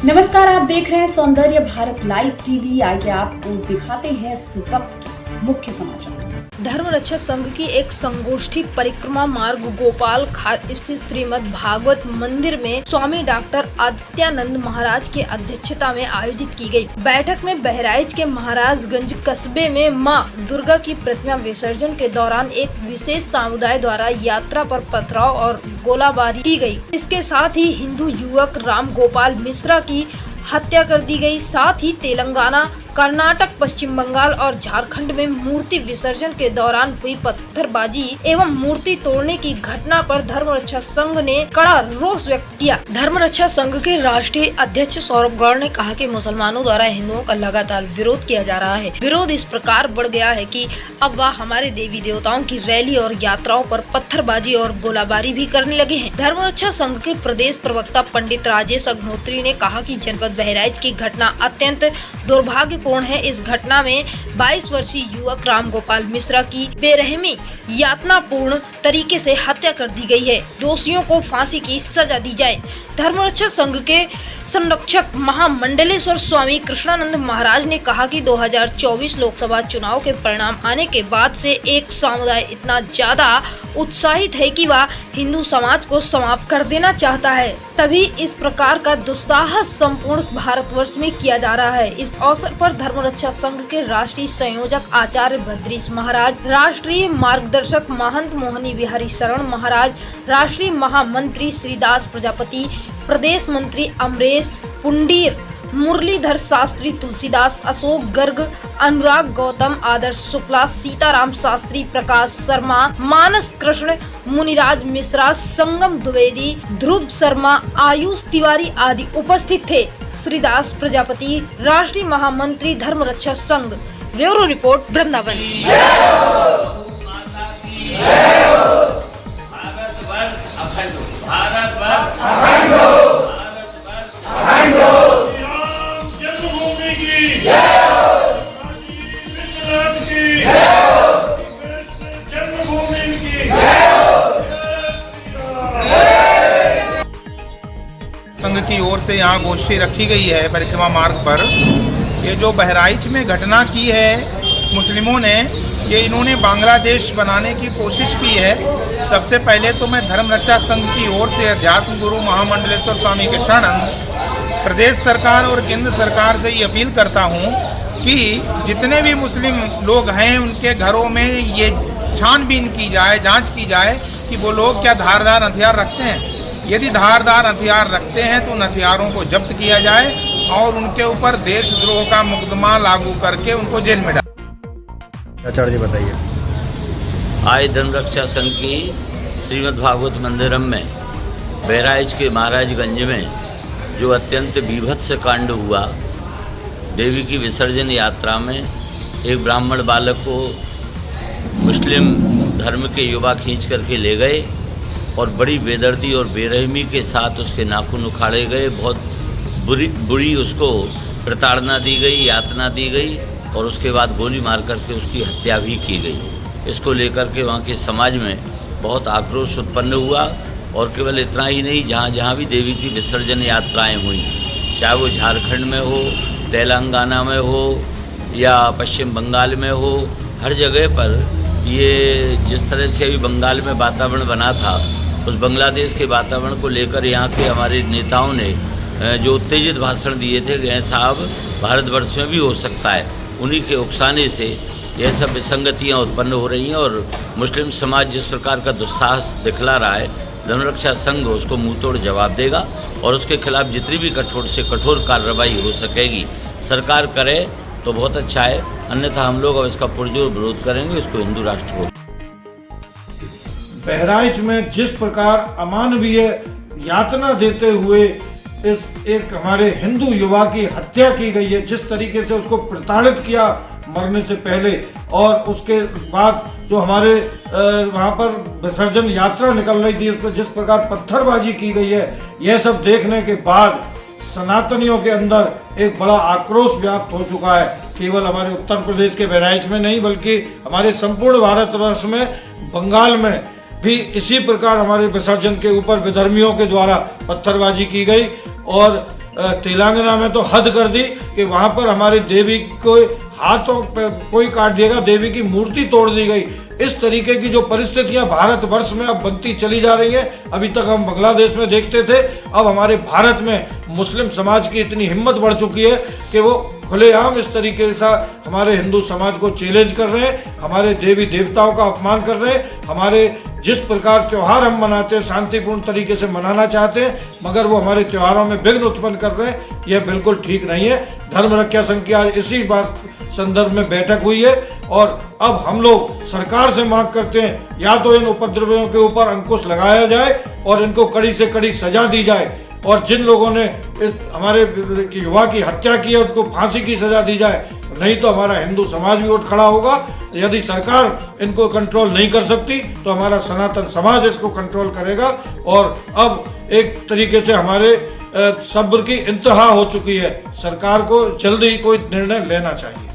नमस्कार, आप देख रहे हैं सौंदर्य भारत लाइव टीवी। आइए आपको दिखाते हैं इस वक्त के मुख्य समाचार। धर्म रक्षा संघ की एक संगोष्ठी परिक्रमा मार्ग गोपाल खार स्थित श्रीमद् भागवत मंदिर में स्वामी डॉक्टर आदित्यानंद महाराज की अध्यक्षता में आयोजित की गई। बैठक में बहराइच के महाराजगंज कस्बे में मां दुर्गा की प्रतिमा विसर्जन के दौरान एक विशेष समुदाय द्वारा यात्रा पर पथराव और गोलाबारी की गई। इसके साथ ही हिंदू युवक राम गोपाल मिश्रा की हत्या कर दी गई। साथ ही तेलंगाना, कर्नाटक, पश्चिम बंगाल और झारखंड में मूर्ति विसर्जन के दौरान हुई पत्थरबाजी एवं मूर्ति तोड़ने की घटना पर धर्म रक्षा संघ ने कड़ा रोष व्यक्त किया। धर्म रक्षा संघ के राष्ट्रीय अध्यक्ष सौरभ गौड़ ने कहा कि मुसलमानों द्वारा हिंदुओं का लगातार विरोध किया जा रहा है। विरोध इस प्रकार बढ़ गया है कि अब वह हमारे देवी देवताओं की रैली और यात्राओं पर पत्थरबाजी और गोलाबारी भी करने लगे हैं। धर्म रक्षा संघ के प्रदेश प्रवक्ता पंडित राजेश अग्निहोत्री ने कहा कि जनपद बहराइच की घटना अत्यंत दुर्भाग्यपूर्ण है। इस घटना में 22 वर्षीय युवक राम गोपाल मिश्रा की बेरहमी यातनापूर्ण तरीके से हत्या कर दी गई है। दोषियों को फांसी की सजा दी जाए। धर्मरक्षा संघ के संरक्षक महामंडलेश्वर स्वामी कृष्णानंद महाराज ने कहा कि 2024 लोकसभा चुनाव के परिणाम आने के बाद से एक समुदाय इतना ज्यादा उत्साहित है कि वह हिंदू समाज को समाप्त कर देना चाहता है। तभी इस प्रकार का दुस्साहस संपूर्ण भारतवर्ष में किया जा रहा है। इस अवसर पर धर्मरक्षा संघ के राष्ट्रीय संयोजक आचार्य भद्रीश महाराज, राष्ट्रीय मार्गदर्शक महंत मोहनी बिहारी शरण महाराज, राष्ट्रीय महामंत्री श्रीदास प्रजापति, प्रदेश मंत्री अमरेश पुंडीर, मुरलीधर शास्त्री, तुलसीदास, अशोक गर्ग, अनुराग गौतम, आदर्श शुक्ला, सीताराम शास्त्री, प्रकाश शर्मा, मानस कृष्ण, मुनिराज मिश्रा, संगम द्विवेदी, ध्रुव शर्मा, आयुष तिवारी आदि उपस्थित थे। श्रीदास प्रजापति, राष्ट्रीय महामंत्री धर्म रक्षा संघ। Bureau report, Vrindavan. संघ की ओर से यहाँ गोष्ठी रखी गई है परिक्रमा मार्ग पर। ये जो बहराइच में घटना की है मुस्लिमों ने, ये इन्होंने बांग्लादेश बनाने की कोशिश की है। सबसे पहले तो मैं धर्म रक्षा संघ की ओर से अध्यात्म गुरु महामंडलेश्वर स्वामी कृष्णानंद प्रदेश सरकार और केंद्र सरकार से ये अपील करता हूँ कि जितने भी मुस्लिम लोग हैं उनके घरों में ये छानबीन की जाए, जांच की जाए कि वो लोग क्या धारदार हथियार रखते हैं। यदि धारदार हथियार रखते हैं तो उन हथियारों को जब्त किया जाए और उनके ऊपर देशद्रोह का मुकदमा लागू करके उनको जेल में डालें। आचार्य जी बताइए। आज धर्म रक्षा संघ की श्रीमद् भागवत मंदिरम में बहराइच के महाराजगंज में जो अत्यंत बीभत्स कांड हुआ, देवी की विसर्जन यात्रा में एक ब्राह्मण बालक को मुस्लिम धर्म के युवा खींच करके ले गए और बड़ी बेदर्दी और बेरहमी के साथ उसके नाखून उखाड़े गए। बहुत बुरी उसको प्रताड़ना दी गई, यातना दी गई और उसके बाद गोली मार करके उसकी हत्या भी की गई। इसको लेकर के वहाँ के समाज में बहुत आक्रोश उत्पन्न हुआ और केवल इतना ही नहीं, जहाँ जहाँ भी देवी की विसर्जन यात्राएं हुई, चाहे वो झारखंड में हो, तेलंगाना में हो या पश्चिम बंगाल में हो, हर जगह पर ये जिस तरह से अभी बंगाल में वातावरण बना था, उस बांग्लादेश के वातावरण को लेकर यहाँ के हमारे नेताओं ने जो उत्तेजित भाषण दिए थे कि साहब भारतवर्ष में भी हो सकता है, उन्हीं के उकसाने से यह सब विसंगतियाँ उत्पन्न हो रही हैं और मुस्लिम समाज जिस प्रकार का दुस्साहस दिखला रहा है, धर्मरक्षा संघ उसको मुंहतोड़ जवाब देगा और उसके खिलाफ जितनी भी कठोर से कठोर कार्रवाई हो सकेगी सरकार करे तो बहुत अच्छा है, अन्यथा हम लोग अब इसका पुरजोर विरोध करेंगे, इसको हिंदू राष्ट्र को। बहराइच में जिस प्रकार अमानवीय यातना देते हुए इस एक हमारे हिंदू युवा की हत्या की गई है, जिस तरीके से उसको प्रताड़ित किया मरने से पहले और उसके बाद जो हमारे वहाँ पर विसर्जन यात्रा निकल रही थी, उस पर जिस प्रकार पत्थरबाजी की गई है, यह सब देखने के बाद सनातनियों के अंदर एक बड़ा आक्रोश व्याप्त हो चुका है। केवल हमारे उत्तर प्रदेश के बहराइच में नहीं बल्कि हमारे संपूर्ण भारतवर्ष में, बंगाल में भी इसी प्रकार हमारे विसर्जन के ऊपर विधर्मियों के द्वारा पत्थरबाजी की गई और तेलंगाना में तो हद कर दी कि वहां पर हमारी देवी को हाथों पे कोई काट दिएगा, देवी की मूर्ति तोड़ दी गई। इस तरीके की जो परिस्थितियां भारतवर्ष में अब बनती चली जा रही हैं, अभी तक हम बांग्लादेश में देखते थे, अब हमारे भारत में मुस्लिम समाज की इतनी हिम्मत बढ़ चुकी है कि वो खुलेआम इस तरीके से हमारे हिंदू समाज को चैलेंज कर रहे हैं, हमारे देवी देवताओं का अपमान कर रहे हैं, हमारे जिस प्रकार त्योहार हम मनाते हैं शांतिपूर्ण तरीके से मनाना चाहते हैं, मगर वो हमारे त्योहारों में विघ्न उत्पन्न कर रहे हैं। यह बिल्कुल ठीक नहीं है। धर्म रक्षा संघ की आज इसी बात संदर्भ में बैठक हुई है और अब हम लोग सरकार से मांग करते हैं या तो इन उपद्रवियों के ऊपर अंकुश लगाया जाए और इनको कड़ी से कड़ी सजा दी जाए, और जिन लोगों ने इस हमारे युवा की हत्या की है उसको फांसी की सजा दी जाए, नहीं तो हमारा हिंदू समाज भी उठ खड़ा होगा। यदि सरकार इनको कंट्रोल नहीं कर सकती तो हमारा सनातन समाज इसको कंट्रोल करेगा। और अब एक तरीके से हमारे सब्र की इंतहा हो चुकी है, सरकार को जल्दी कोई निर्णय लेना चाहिए।